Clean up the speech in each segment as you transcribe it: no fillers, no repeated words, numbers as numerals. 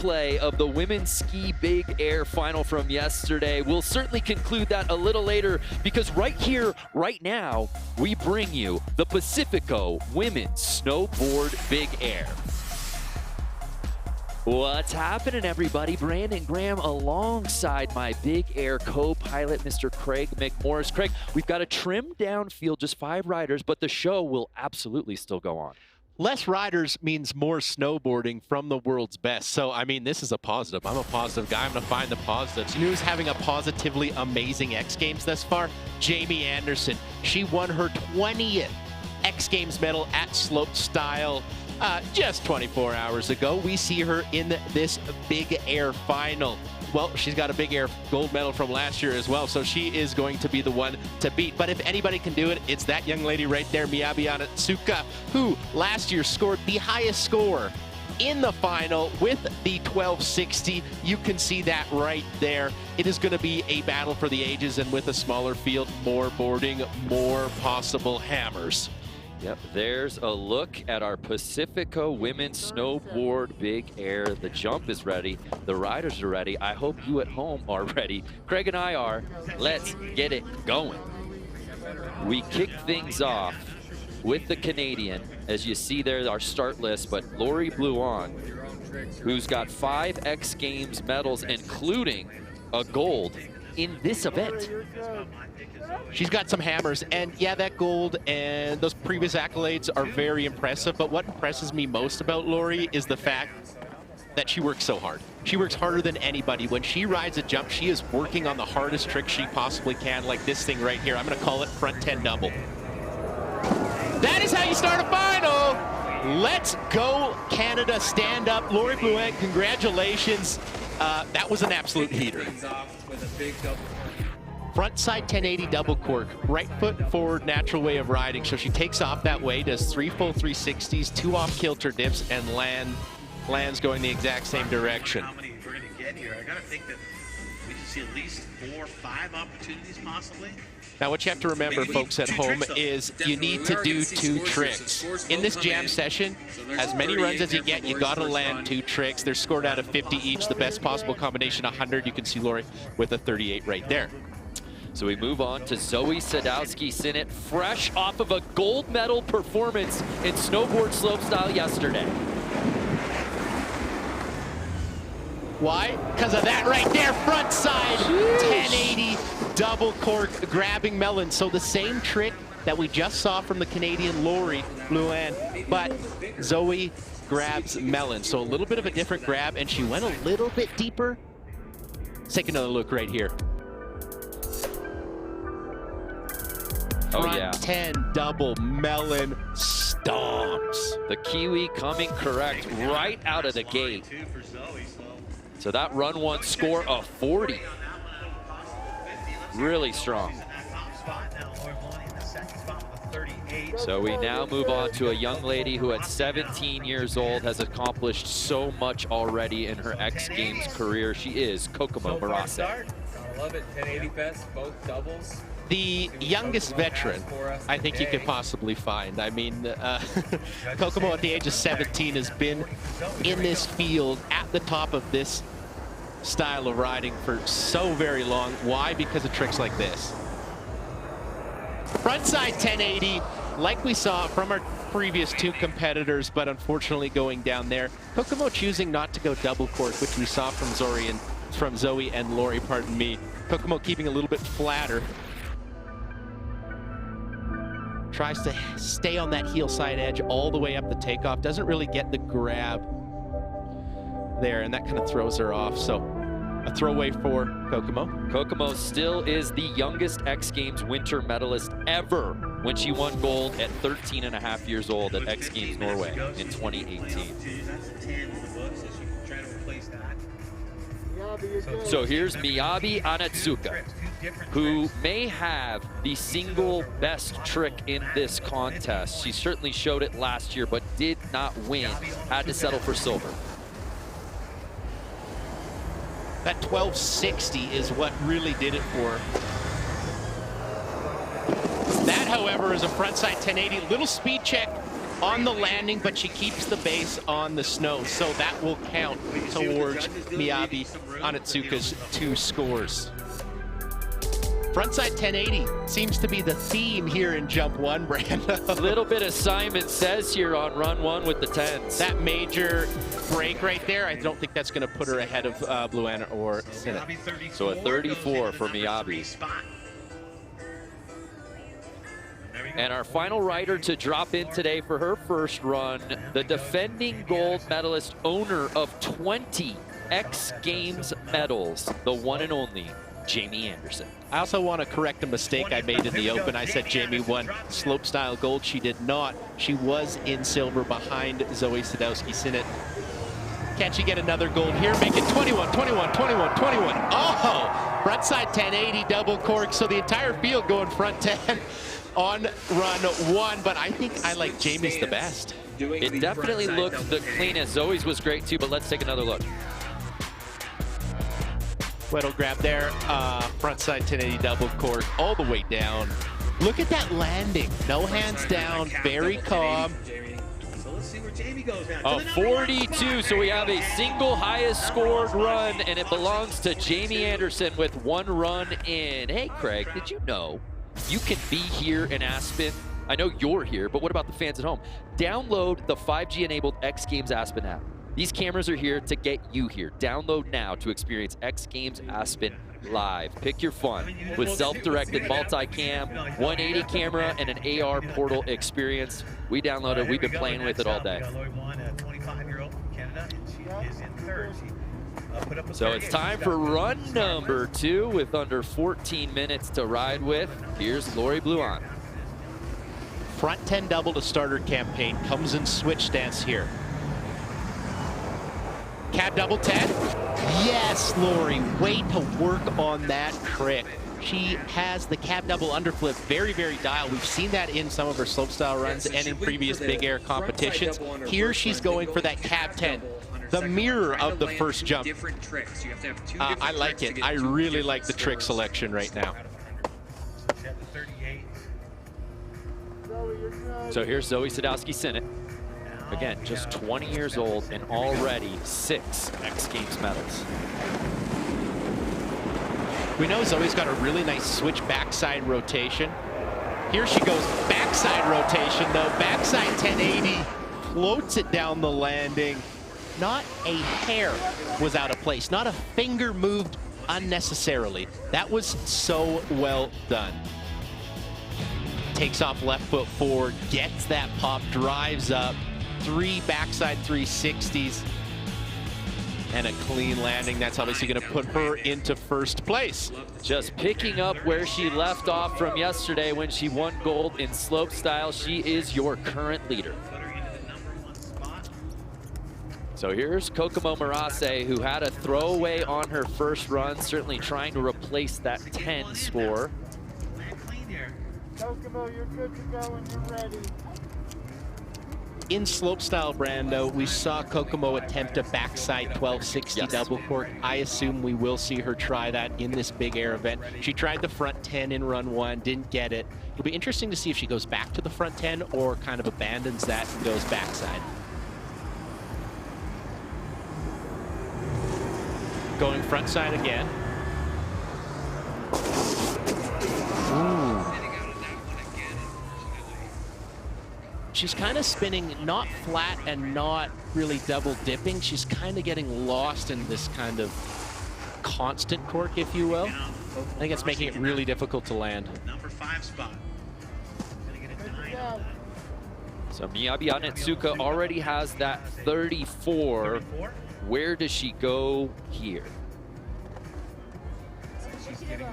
replay of the women's ski big air final from yesterday. We'll certainly conclude that a little later because right here, right now, we bring you the Pacifico women's snowboard big air. What's happening, everybody? Brandon Graham alongside my big air co-pilot, Mr. Craig McMorris. Craig, we've got a trimmed down field, just 5 riders, but the show will absolutely still go on. Less riders means more snowboarding from the world's best. So, I mean, this is a positive. I'm a positive guy. I'm going to find the positives. You know who's having a positively amazing X Games thus far? Jamie Anderson. She won her 20th X Games medal at slopestyle. Just 24 hours ago. We see her in this big air final. Well, she's got a big air gold medal from last year as well, so she is going to be the one to beat. But if anybody can do it, it's that young lady right there, Miyabi Anatsuka, who last year scored the highest score in the final with the 1260. You can see that right there. It is going to be a battle for the ages, and with a smaller field, more boarding, more possible hammers. Yep, there's a look at our Pacifico women's snowboard big air. The jump is ready. The riders are ready. I hope you at home are ready. Craig and I are. Let's get it going. We kick things off with the Canadian. As you see there, our start list, but Lori Blouin, who's got 5 X Games medals, including a gold in this event. She's got some hammers, and yeah, that gold and those previous accolades are very impressive, but what impresses me most about Lori is the fact that she works so hard. She works harder than anybody. When she rides a jump, she is working on the hardest trick she possibly can, like this thing right here. I'm going to call it front 10 double. That is how you start a final. Let's go, Canada. Stand up. Lori Blouin, congratulations. That was an absolute heater. Front side 1080 double cork, right foot forward, natural way of riding. So she takes off that way, does 3 full 360s, 2 off kilter dips, and lands going the exact same direction. How many we're going to get here? I got to think that we can see at least 4 or 5 opportunities possibly. Now what you have to remember, folks at home, is you need to do 2 tricks. In this jam session, as many runs as you get, you got to land 2 tricks. They're scored out of 50 each, the best possible combination, 100. You can see Lori with a 38 right there. So we move on to Zoe Sadowski-Sinnott, fresh off of a gold medal performance in snowboard slopestyle yesterday. Why? Because of that right there, front side, 1080 double cork grabbing melon. So the same trick that we just saw from the Canadian Lori Blouin, but Zoe grabs melon. So a little bit of a different grab, and she went a little bit deeper. Let's take another look right here. Front 10 double melon stomps. The Kiwi coming correct right out of the gate. So that run 1 score of 40. Really strong. So we now move on to a young lady who at 17 years old has accomplished so much already in her X Games career. She is Kokomo Murase. I love it, 1080 best, both doubles. The youngest veteran I think you could possibly find. I mean, Kokomo at the age of 17 has been in this field at the top of this style of riding for so very long. Why? Because of tricks like this. Frontside 1080, like we saw from our previous 2 competitors, but unfortunately going down there. Kokomo choosing not to go double cork, which we saw from Zoe and Lori, pardon me. Kokomo keeping a little bit flatter. Tries to stay on that heel side edge all the way up the takeoff. Doesn't really get the grab there, and that kind of throws her off. So a throwaway for Kokomo. Kokomo still is the youngest X Games winter medalist ever when she won gold at 13.5 years old at X Games Norway in 2018. So here's Miyabi Anatsuka, who may have the single best trick in this contest. She certainly showed it last year, but did not win. Had to settle for silver. That 1260 is what really did it for her. That, however, is a frontside 1080. Little speed check on the landing, but she keeps the base on the snow, so that will count towards Miyabi Onitsuka's 2 scores. Frontside 1080 seems to be the theme here in Jump 1, Brando. A little bit of Simon Says here on run 1 with the 10s. That major break right there, I don't think that's going to put her ahead of Bluana or Sinnott. So a 34 for Miyabi. And our final rider to drop in today for her first run, the defending gold medalist, owner of 20 X Games medals, the one and only Jamie Anderson. I also want to correct a mistake I made in the open. I said Jamie won slopestyle gold. She did not. She was in silver behind Zoe Sadowski-Sinnott. Can she get another gold here? Make it 21, 21, 21, 21. Oh, frontside 1080 double cork. So the entire field going front 10 on run 1. But I think I like Jamie's the best. It definitely looked the cleanest. Zoe's was great too, but let's take another look. Weddle grab there, frontside 1080 double cork all the way down. Look at that landing, no hands down, very calm. So let's see where Jamie goes now. A 42, so we have a single highest scored run, and it belongs to Jamie Anderson with 1 run in. Hey, Craig, did you know you can be here in Aspen? I know you're here, but what about the fans at home? Download the 5G-enabled X Games Aspen app. These cameras are here to get you here. Download now to experience X Games Aspen live. Pick your fun with self-directed multi-cam, 180 camera, and an AR portal experience. We downloaded, we've been playing with it all day. So it's time for run number 2 with under 14 minutes to ride with. Here's Lori Bluant. Front 10 double to starter campaign, comes in switch stance here. Cab double 10. Yes, Lori, way to work on that trick. She has the cab double underflip very, very dialed. We've seen that in some of her slopestyle runs and in previous big air competitions. Here she's going for that cab 10, the mirror of the first jump. I like it. I really like the trick selection right now. So here's Zoe Sadowski-Sinnott. Again, just 20 years old and already 6 X Games medals. We know Zoe's got a really nice switch backside rotation. Here she goes, backside rotation though. Backside 1080, floats it down the landing. Not a hair was out of place. Not a finger moved unnecessarily. That was so well done. Takes off left foot forward, gets that pop, drives up. 3 backside 360s and a clean landing. That's obviously going to put her into first place. Just picking up where she left off from yesterday when she won gold in slopestyle. She is your current leader. So here's Kokomo Marase, who had a throwaway on her first run, certainly trying to replace that 10 score. Kokomo, you're good to go when you're ready. In slopestyle, Brando, we saw Kokomo attempt a backside 1260 double cork. I assume we will see her try that in this big air event. She tried the front 10 in run 1, didn't get it. It'll be interesting to see if she goes back to the front 10 or kind of abandons that and goes backside. Going front side again. Ooh. She's kind of spinning not flat and not really double dipping. She's kind of getting lost in this kind of constant cork, if you will. I think it's making it really difficult to land. Number 5 spot. So Miyabi Onitsuka already has that 34. Where does she go here?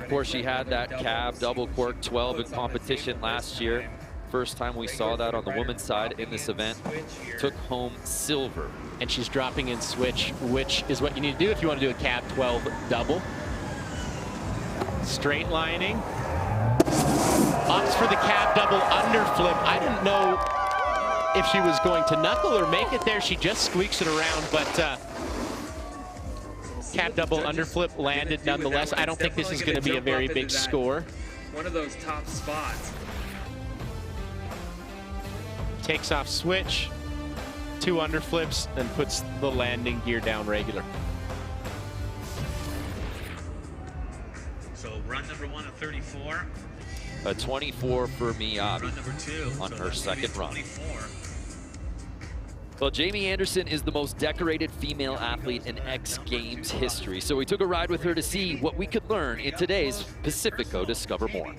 Of course, she had that cab double cork 12 in competition last year. First time we saw that on the women's side in this event. Took home silver. And she's dropping in switch, which is what you need to do if you want to do a cab 12 double. Straight lining. Opts for the cab double underflip. I didn't know if she was going to knuckle or make it there. She just squeaks it around, but cab double underflip landed nonetheless. I don't think this is going to be a very big score. One of those top spots. takes off switch, 2 underflips, and puts the landing gear down regular. So run number 1 at 34. A 24 for Miyabi Run number 2 on her second run. 24. Well, Jamie Anderson is the most decorated female athlete in X Games history, so we took a ride with her to see what we could learn in today's Pacifico Discover More.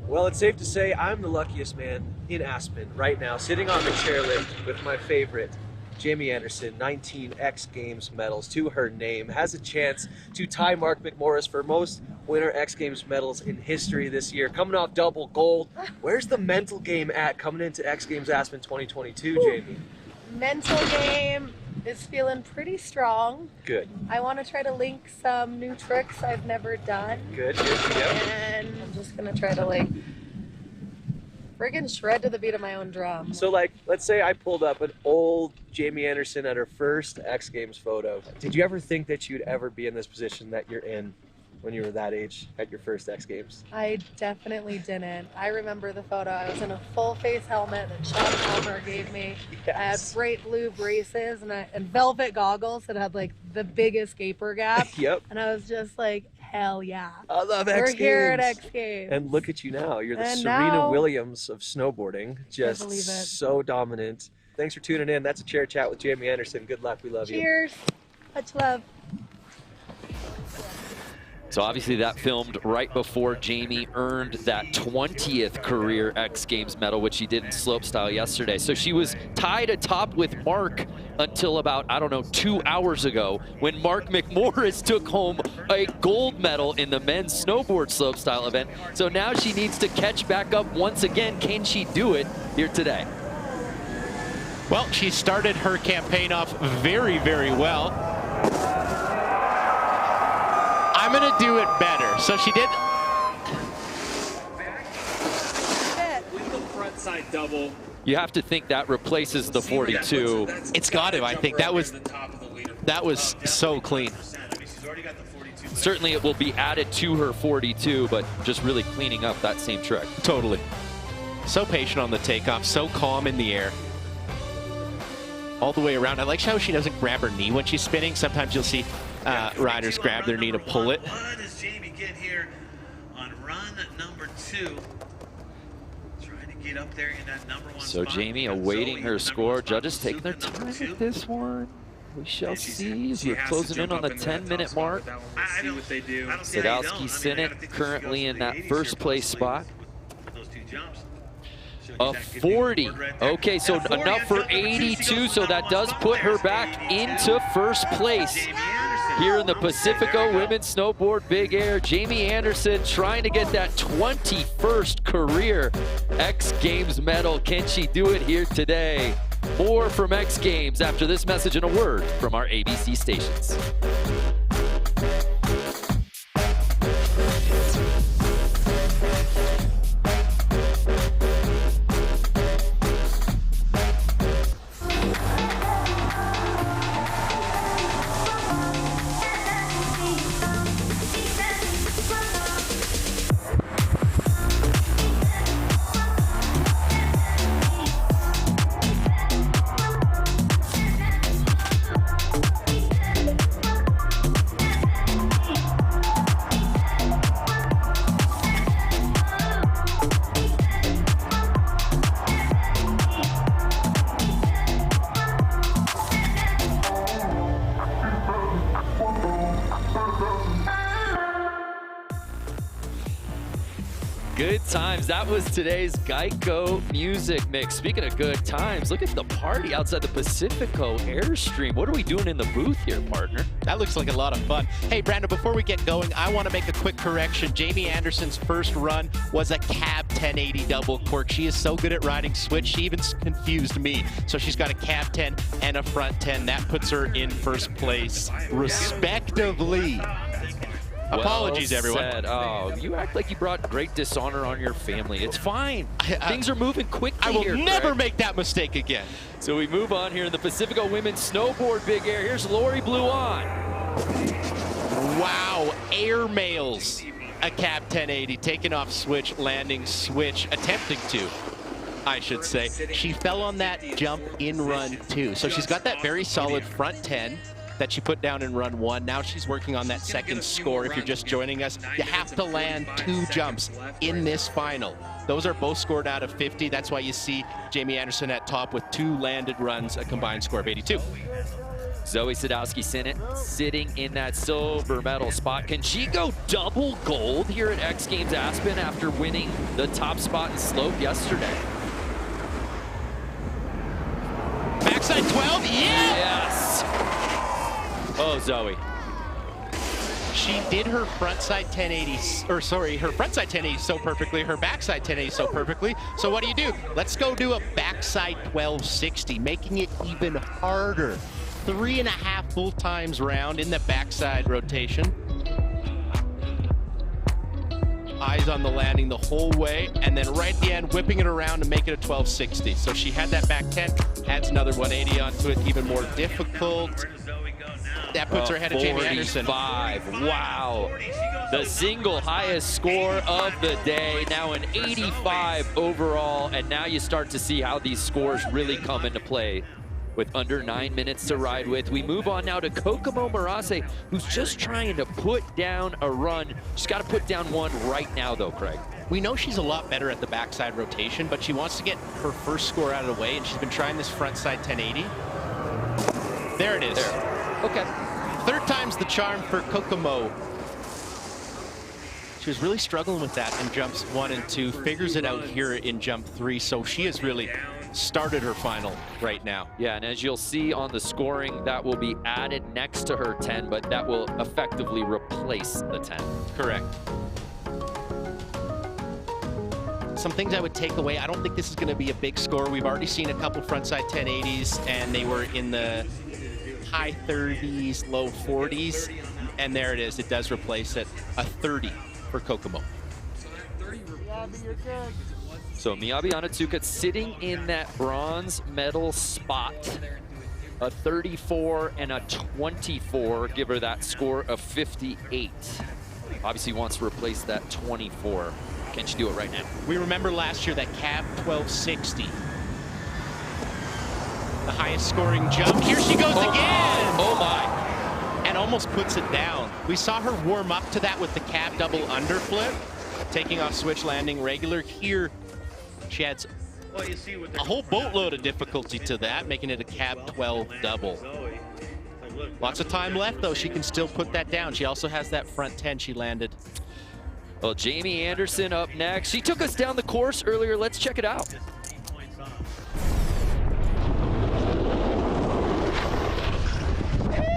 Well, it's safe to say I'm the luckiest man in Aspen right now, sitting on the chairlift with my favorite, Jamie Anderson, 19 X Games medals to her name, has a chance to tie Mark McMorris for most winter X Games medals in history this year, coming off double gold. Where's the mental game at coming into X Games Aspen 2022, Jamie? Mental game is feeling pretty strong. Good. I want to try to link some new tricks I've never done. Good, yep. And I'm just going to try to like friggin' shred to the beat of my own drum. So like, let's say I pulled up an old Jamie Anderson at her first X Games photo. Did you ever think that you'd ever be in this position that you're in when you were that age at your first X Games? I definitely didn't. I remember the photo. I was in a full face helmet that Sean Palmer gave me. Yes. I had bright blue braces and velvet goggles that had like the biggest gaper gap. Yep. And I was just like, hell yeah. I love X Games. We're here at X Games. And look at you now. You're the And Serena now- Williams of snowboarding. Just believe it. so dominant. Thanks for tuning in. That's a chair chat with Jamie Anderson. Good luck. We love you. Cheers. Much love. So obviously that filmed right before Jamie earned that 20th career X Games medal, which she did in slopestyle yesterday. So she was tied atop with Mark until about, I don't know, 2 hours ago when Mark McMorris took home a gold medal in the men's snowboard slopestyle event. So now she needs to catch back up once again. Can she do it here today? Well, she started her campaign off very, very well. I'm gonna do it better. So she did. With the front side double. You have to think that replaces the 42. It's got to. I think that was so clean. Certainly it will be added to her 42, but just really cleaning up that same trick. Totally. So patient on the takeoff, so calm in the air. All the way around. I like how she doesn't grab her knee when she's spinning. Sometimes you'll see riders grab their knee to pull it. What does Jamie get here on run number 2? Trying to get up there in that number 1 So spot. Jamie Got awaiting Zoe her in score. number 1 Judges spot, taking their Susan time number 2. with this one. We shall see as she we're has to closing in jump on the up into that 10-minute top mark. spot. See what they do. I don't see how you don't. I Sadowski mean, I Sinek gotta think that she currently goes in to that the 80s first here place possibly spot. with those 2 jumps. A 40. Okay, so enough for 82, so that does put her back into first place here in the Pacifico Women's Snowboard Big Air. Jamie Anderson trying to get that 21st career X Games medal. Can she do it here today? More from X Games after this message and a word from our ABC stations. Good times. That was today's Geico music mix. Speaking of good times, look at the party outside the Pacifico Airstream. What are we doing in the booth here, partner? That looks like a lot of fun. Hey, Brandon, before we get going, I want to make a quick correction. Jamie Anderson's first run was a cab 1080 double cork. She is so good at riding switch, she even confused me. So she's got a cab 10 and a front 10. That puts her in first place, respectively. Apologies, everyone. Said. Oh, you act like you brought great dishonor on your family. It's fine. Things are moving quickly I will here, never Greg. make that mistake again. So we move on here in the Pacifico Women's Snowboard Big Air. Here's Lori Blue on. Wow, air mails a cap 1080, taking off switch, landing switch, attempting to, I should say. She fell on that jump in run 2. So she's got that very solid front 10 that she put down in run 1. Now she's working on that second score. If you're just joining us, you have to land 2 jumps in this final. Those are both scored out of 50. That's why you see Jamie Anderson at top with 2 landed runs, a combined score of 82. Zoe Sadowski sitting in that silver medal spot. Can she go double gold here at X Games Aspen after winning the top spot in slope yesterday? Backside 12, yeah! Yes! Oh, Zoe. She did her frontside 1080, or sorry, her frontside 1080 so perfectly, her backside 1080 so perfectly. So what do? Let's go do a backside 1260, making it even harder. 3.5 full times round in the backside rotation. Eyes on the landing the whole way, and then right at the end, whipping it around to make it a 1260. So she had that back 10, adds another 180 onto it, even more difficult. That puts her ahead of Jamie Anderson. 45, wow. The single highest score of the day, now an 85 overall, and now you start to see how these scores really come into play. With under 9 minutes to ride with, we move on now to Kokomo Marase, who's just trying to put down a run. She's got to put down one right now, though, Craig. We know she's a lot better at the backside rotation, but she wants to get her first score out of the way, and she's been trying this frontside 1080. There it is. There. Okay. Third time's the charm for Kokomo. She was really struggling with that in jumps 1 and 2, figures it out here in jump 3, so she has really started her final right now. Yeah, and as you'll see on the scoring, that will be added next to her 10, but that will effectively replace the 10. Correct. Some things I would take away, I don't think this is going to be a big score. We've already seen a couple frontside 1080s, and they were in the high 30s, low 40s, and there it is. It does replace it. A 30 for Kokomo. You're good. So Miyabi Onitsuka sitting in that bronze medal spot. A 34 and a 24 give her that score of 58. Obviously wants to replace that 24. Can she do it right now? We remember last year that cab 1260. The highest scoring jump. Here she goes again! Oh my! And almost puts it down. We saw her warm up to that with the cab double underflip, taking off switch, landing regular. Here, she adds a whole boatload of difficulty to that, making it a cab 12 double. Lots of time left, though. She can still put that down. She also has that front 10 she landed. Well, Jamie Anderson up next. She took us down the course earlier. Let's check it out.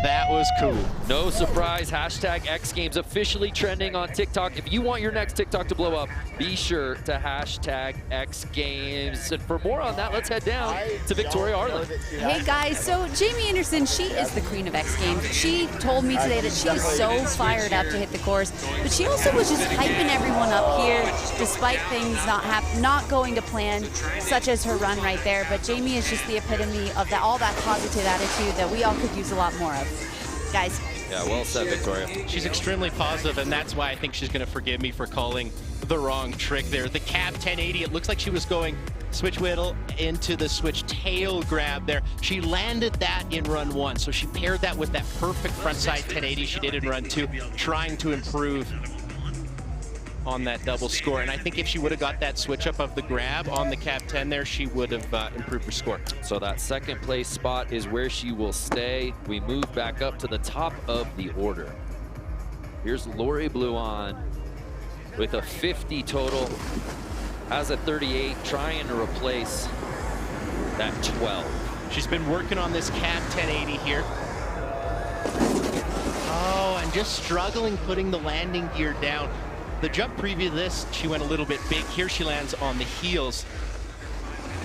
That was cool. No surprise, hashtag X Games officially trending on TikTok. If you want your next TikTok to blow up, be sure to hashtag X Games. And for more on that, let's head down to Victoria Arlen. Hey guys, so Jamie Anderson, she is the queen of X Games. She told me today that she is so fired up to hit the course, but she also was just hyping everyone up here, despite things not going to plan, such as her run right there. But Jamie is just the epitome of that, all that positive attitude that we all could use a lot more of. Guys. Yeah, well said, Victoria. She's extremely positive, and that's why I think she's going to forgive me for calling the wrong trick there. The cab 1080, it looks like she was going switch whittle into the switch tail grab there. She landed that in run 1, so she paired that with that perfect frontside 1080 she did in run 2, trying to improve on that double score. And I think if she would have got that switch up of the grab on the cab 10 there, she would have improved her score. So that second place spot is where she will stay. We move back up to the top of the order. Here's Lori Bluon with a 50 total, has a 38, trying to replace that 12. She's been working on this cab 1080 here. Oh, and just struggling putting the landing gear down. The jump preview to this, she went a little bit big. Here she lands on the heels.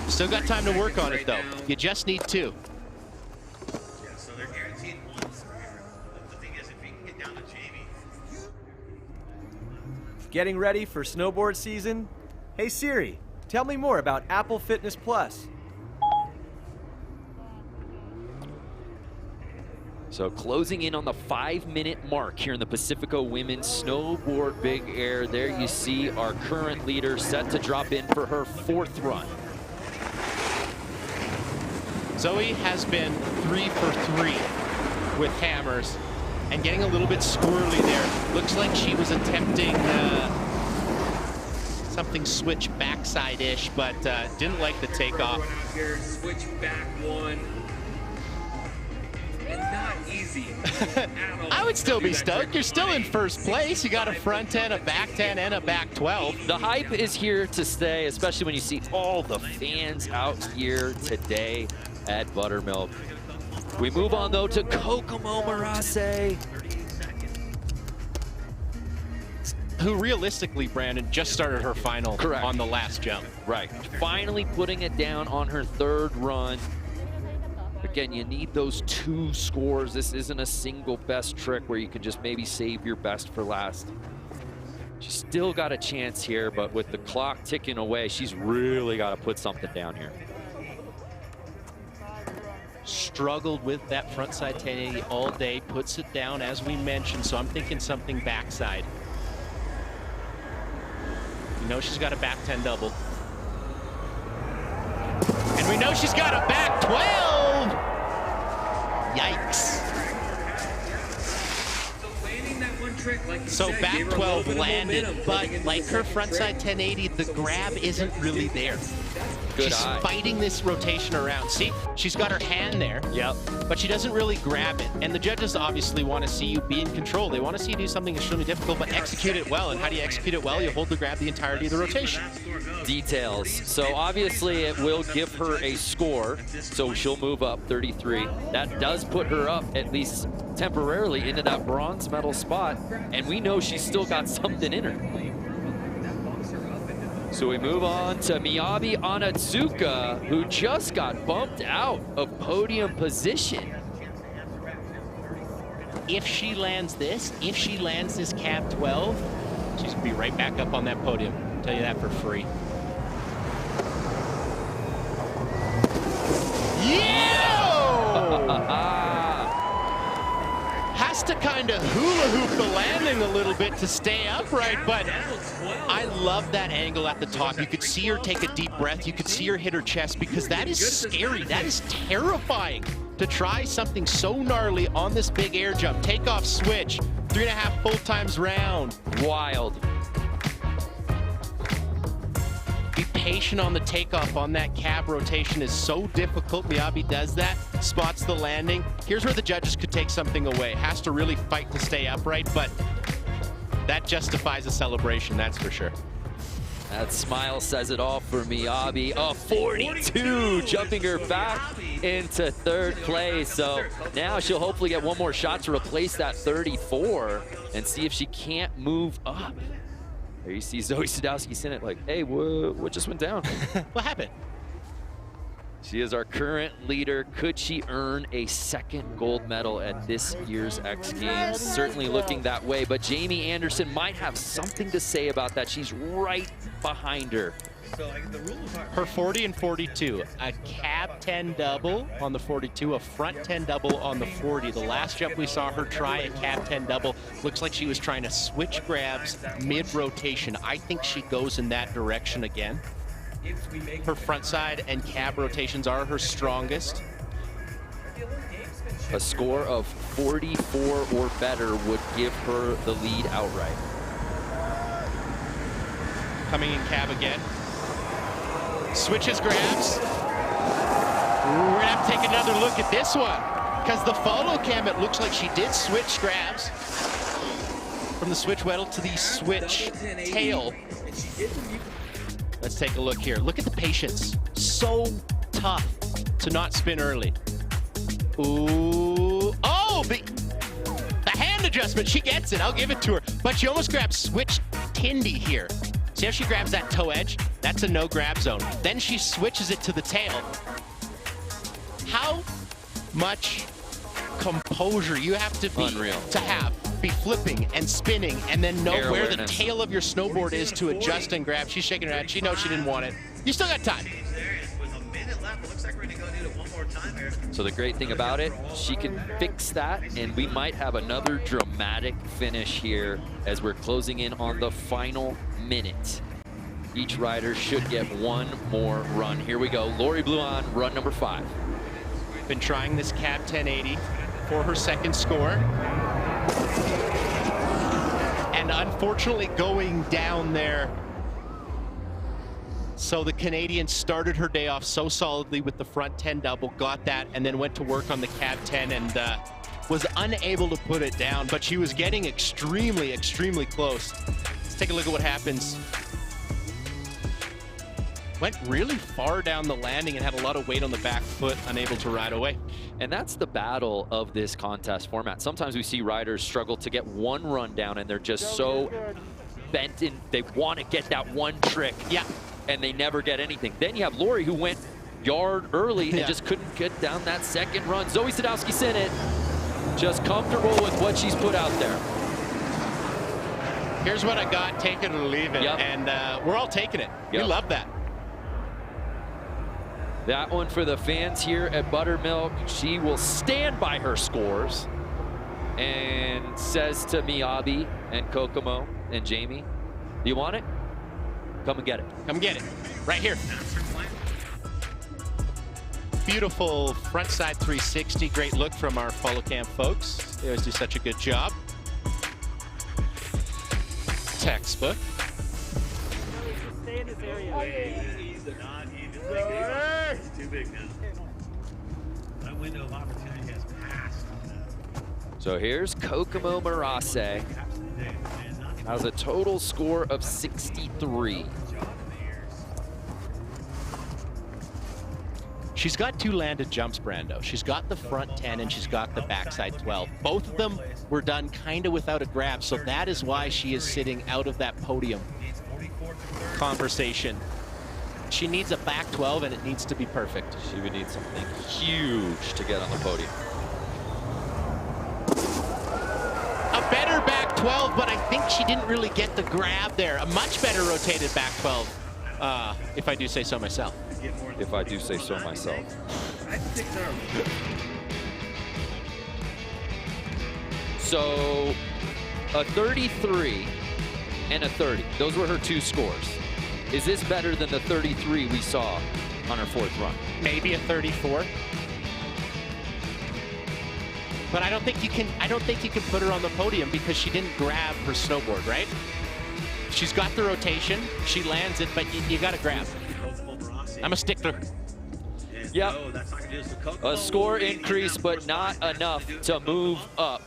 Still got time to work on it, though. You just need 2. Yeah, so they're guaranteed 1 here. The thing is, if we can get down to Jamie. Getting ready for snowboard season? Hey Siri, tell me more about Apple Fitness Plus. So closing in on the 5-minute mark here in the Pacifico Women's Snowboard Big Air. There you see our current leader set to drop in for her 4th run. Zoe has been 3 for 3 with hammers and getting a little bit squirrely there. Looks like she was attempting something switch backside-ish, but didn't like the takeoff. Switch back one. And not easy. I would still be stoked. You're still in first place. You got a front 10, a back 10, and a back 12. The hype is here to stay, especially when you see all the fans out here today at Buttermilk. We move on, though, to Kokomo Marase, who realistically, Brandon, just started her final on the last jump. Right. Finally putting it down on her 3rd run. Again, you need those 2 scores. This isn't a single best trick where you can just maybe save your best for last. She's still got a chance here, but with the clock ticking away, she's really got to put something down here. Struggled with that frontside 1080 all day, puts it down as we mentioned, so I'm thinking something backside. You know she's got a back 10 double. And we know she's got a back 12! Yikes. So back 12 landed, but like her frontside 1080, the grab isn't really there. She's fighting this rotation around. See, she's got her hand there, but she doesn't really grab it. And the judges obviously want to see you be in control. They want to see you do something extremely difficult, but execute it well. And how do you execute it well? You hold the grab the entirety of the rotation. Details. So obviously it will give her a score, so she'll move up 33. That does put her up, at least temporarily, into that bronze medal spot. And we know she's still got something in her. So we move on to Miyabi Onitsuka, who just got bumped out of podium position. If she lands this cab 12, she's gonna be right back up on that podium. I'll tell you that for free. Has to kind of hula hoop the landing a little bit to stay upright, but I love that angle at the top. You could see her take a deep breath. You could see her hit her chest, because that is scary. That is terrifying to try something so gnarly on this big air jump. Takeoff switch, 3.5 full times round. Wild. Be patient on the takeoff on that cab rotation is so difficult. Miyabi does that, spots the landing. Here's where the judges could take something away. Has to really fight to stay upright, but that justifies a celebration, that's for sure. That smile says it all for Miyabi. A 42, jumping her back into 3rd place. So now she'll hopefully get one more shot to replace that 34 and see if she can't move up. There you see Zoe Sadowski sitting it like, hey, what just went down? What happened? She is our current leader. Could she earn a 2nd gold medal at this year's X Games? Certainly looking that way, but Jamie Anderson might have something to say about that. She's right behind her. Her 40 and 42, a cab 10 double on the 42, a front 10 double on the 40. The last jump we saw her try a cab 10 double, looks like she was trying to switch grabs mid-rotation. I think she goes in that direction again. Her front side and cab rotations are her strongest. A score of 44 or better would give her the lead outright. Coming in cab again. Switches grabs. We're gonna have to take another look at this one, because the follow cam, it looks like she did switch grabs from the switch wedal to the switch tail. Let's take a look here. Look at the patience. So tough to not spin early. Ooh, oh, the hand adjustment, she gets it, I'll give it to her. But she almost grabs switch Tindy here. See how she grabs that toe edge? That's a no grab zone. Then she switches it to the tail. How much composure you have to be be flipping and spinning and then know where the tail of your snowboard is to adjust and grab. She's shaking her head. She knows she didn't want it. You still got time. With a minute left, it looks like we're going to go do it one more time here. So the great thing about it, she can fix that, and we might have another dramatic finish here as we're closing in on the final minute. Each rider should get one more run. Here we go. Lori Blue on run number 5. Been trying this cab 1080 for her second score. And unfortunately going down there. So the Canadian started her day off so solidly with the front 10 double, got that, and then went to work on the cab 10 and was unable to put it down, but she was getting extremely, extremely close. Let's take a look at what happens. Went really far down the landing and had a lot of weight on the back foot, unable to ride away. And that's the battle of this contest format. Sometimes we see riders struggle to get one run down, and they're just so bent in, they want to get that one trick. Yeah. And they never get anything. Then you have Lori, who went yard early and just couldn't get down that second run. Zoe Sadowski-Sinnott just comfortable with what she's put out there. Here's what I got, take it or leave it. Yep. And we're all taking it. Yep. We love that. That one for the fans here at Buttermilk. She will stand by her scores and says to Miyabi and Kokomo and Jamie, do you want it? Come and get it. Come get it. Right here. Beautiful frontside 360. Great look from our follow cam folks. They always do such a good job. Textbook. Stay in this area. He's not even He's too big now. That window of opportunity has passed. So here's Kokomo Marase. Has a total score of 63. She's got 2 landed jumps, Brando. She's got the front 10 and she's got the backside 12. Both of them were done kind of without a grab, so that is why she is sitting out of that podium conversation. She needs a back 12 and it needs to be perfect. She would need something huge to get on the podium. A better back 12, but I think she didn't really get the grab there. A much better rotated back 12, if I do say so myself. If I do say so myself. So a 33 and a 30. Those were her 2 scores. Is this better than the 33 we saw on her 4th run? Maybe a 34. But I don't think you can put her on the podium because she didn't grab her snowboard, right? She's got the rotation, she lands it, but you got to grab. I'm a stickler. Yep. A score increase, but not enough to move up.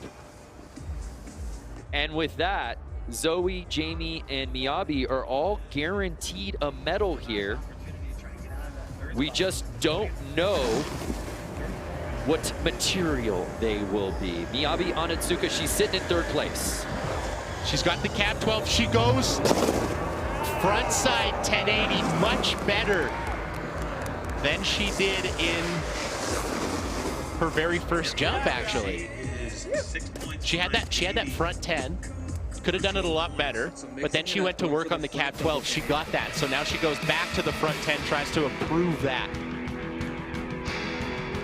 And with that, Zoe, Jamie, and Miyabi are all guaranteed a medal here. We just don't know what material they will be. Miyabi Onitsuka, she's sitting in 3rd place. She's got the cab 12. She goes frontside 1080, much better than she did in her very first jump, actually. She had that front 10. Could have done it a lot better, but then she went to work on the cab 12. She got that, so now she goes back to the front 10, tries to improve that.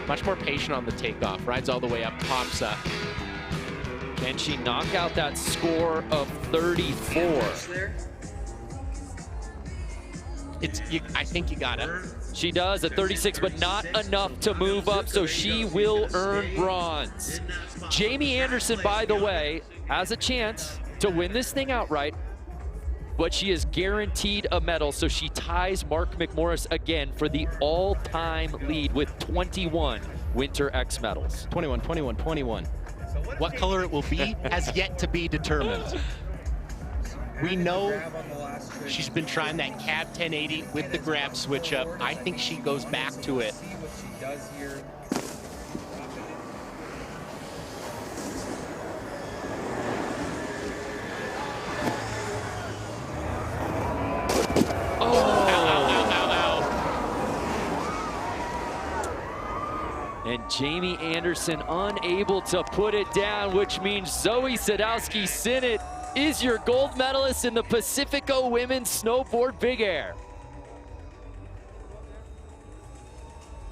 Much more patient on the takeoff, rides all the way up, pops up. Can she knock out that score of 34? I think you got it. She does at 36, but not enough to move up, so she will earn bronze. Jamie Anderson, by the way, has a chance to win this thing outright, but she is guaranteed a medal, so she ties Mark McMorris again for the all-time lead with 21 Winter X medals. 21, 21, 21. What color it will be has yet to be determined. We know she's been trying that cab 1080 with the grab switch up. I think she goes back to it. And Jamie Anderson unable to put it down, which means Zoe Sadowski-Sinnott is your gold medalist in the Pacifico Women's Snowboard Big Air.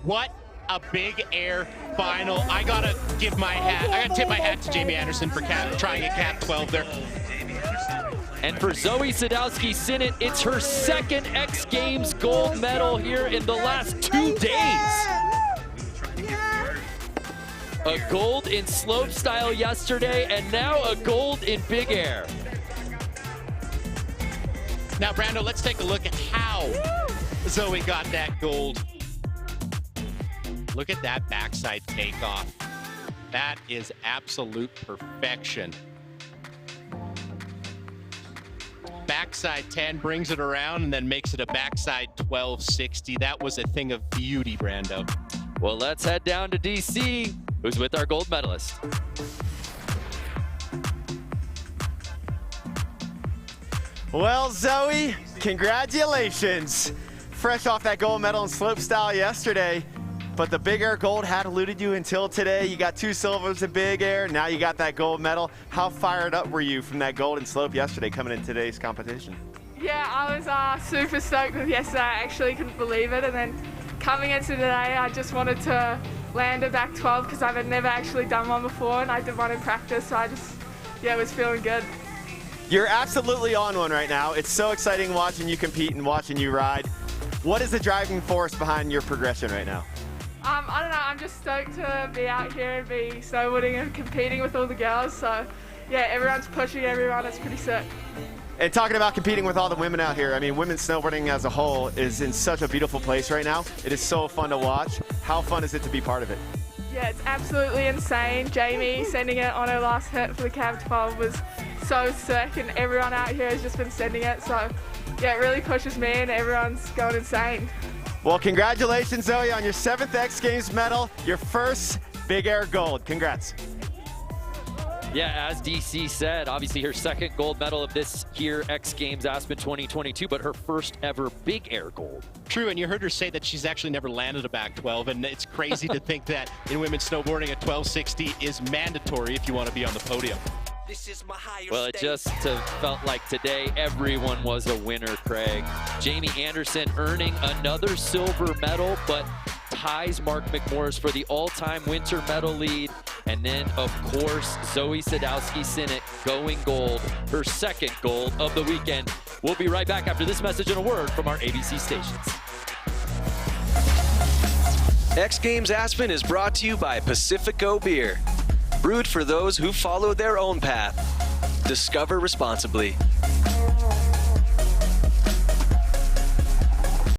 What a big air final. I gotta give my hat, I gotta tip my hat to Jamie Anderson for trying a cap 12 there. And for Zoe Sadowski-Sinnott, it's her second X Games gold medal here in the last 2 days. A gold in slopestyle yesterday, and now a gold in big air. Now, Brando, let's take a look at how Zoe got that gold. Look at that backside takeoff. That is absolute perfection. Backside 10 brings it around and then makes it a backside 1260. That was a thing of beauty, Brando. Well, let's head down to DC, who's with our gold medalist. Well, Zoe, congratulations. Fresh off that gold medal in slopestyle yesterday, but the big air gold had eluded you until today. You got 2 silvers in big air, now you got that gold medal. How fired up were you from that gold in slope yesterday coming in today's competition? Yeah, I was super stoked with yesterday. I actually couldn't believe it. And then coming into today, I just wanted to land a back 12 because I've never actually done one before, and I did one in practice, so I just, was feeling good. You're absolutely on one right now. It's so exciting watching you compete and watching you ride. What is the driving force behind your progression right now? I don't know, I'm just stoked to be out here and be snowboarding and competing with all the girls. So yeah, everyone's pushing everyone, it's pretty sick. And talking about competing with all the women out here, I mean, women's snowboarding as a whole is in such a beautiful place right now. It is so fun to watch. How fun is it to be part of it? Yeah, it's absolutely insane. Jamie sending it on her last hit for the Cab 12 was so sick, and everyone out here has just been sending it. So yeah, it really pushes me and everyone's going insane. Well, congratulations, Zoe, on your 7th X Games medal, your first big air gold. Congrats. Yeah, as DC said, obviously her second gold medal of this here X Games Aspen 2022, but her first ever big air gold. True, and you heard her say that she's actually never landed a back 12, and it's crazy to think that in women's snowboarding a 1260 is mandatory if you want to be on the podium. Well, it just felt like today everyone was a winner, Craig. Jamie Anderson earning another silver medal, but ties Mark McMorris for the all-time winter medal lead. And then, of course, Zoe Sadowski-Sinnott going gold, her second gold of the weekend. We'll be right back after this message and a word from our ABC stations. X Games Aspen is brought to you by Pacifico Beer. Brewed for those who follow their own path. Discover responsibly.